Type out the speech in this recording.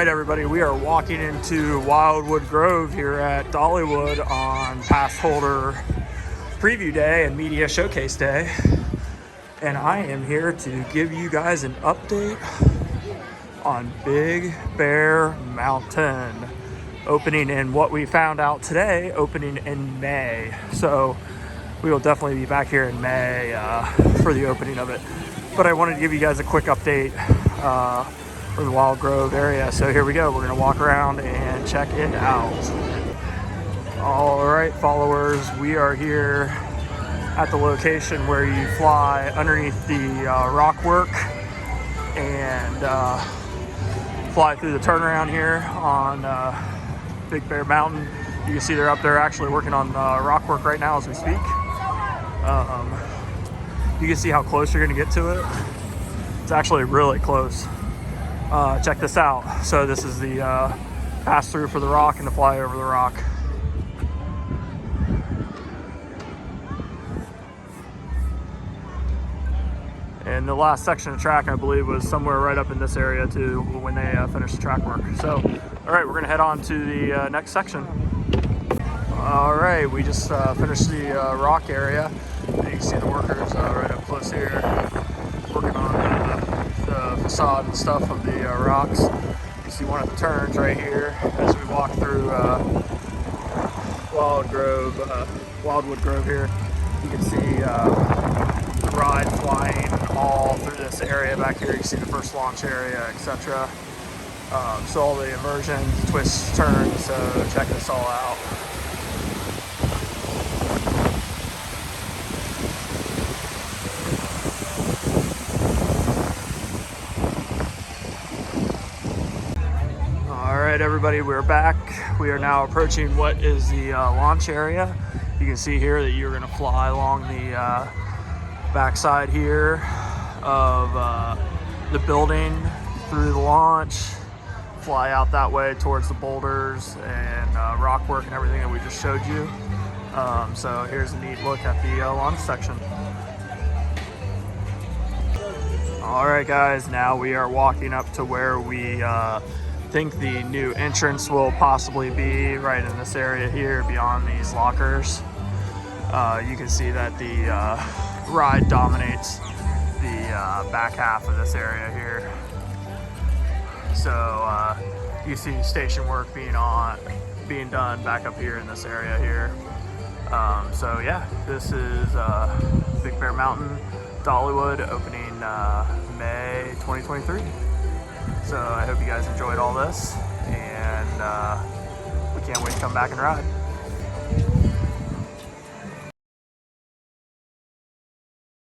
right, everybody, we are walking into Wildwood Grove here at Dollywood on pass holder preview day and media showcase day. And I am here to give you guys an update on Big Bear Mountain opening in what we found out today, opening in May. So we will definitely be back here in May for the opening of it. But I wanted to give you guys a quick update for the Wild Grove area. So here we go. We're going to walk around and check it out. All right, followers, we are here at the location where you fly underneath the rock work and fly through the turnaround here on Big Bear Mountain. You can see they're up there actually working on rock work right now as we speak. You can see how close you're going to get to it. It's actually really close. Check this out. So this is the pass through for the rock and the fly over the rock. And the last section of track, I believe, was somewhere right up in this area too when they finished the track work. So, all right, we're gonna head on to the next section. All right, we just finished the rock area. And you can see the workers right up close here working on the facade and stuff of the rocks. You see one of the turns right here as we walk through Wildwood Grove here. You can see the ride flying all through this area back here. You can see the first launch area, etc. So all the immersions, twists, turns, so check this all out. All right, everybody, we're back. We are now approaching what is the launch area. You can see here that you're going to fly along the backside here of the building through the launch, fly out that way towards the boulders and rock work and everything that we just showed you. So here's a neat look at the launch section. All right, guys, now we are walking up to where we think the new entrance will possibly be, right in this area here beyond these lockers. You can see that the ride dominates the back half of this area here. So you see station work being done back up here in this area here. So yeah, this is Big Bear Mountain, Dollywood, opening May 2023. So I hope you guys enjoyed all this, and we can't wait to come back and ride.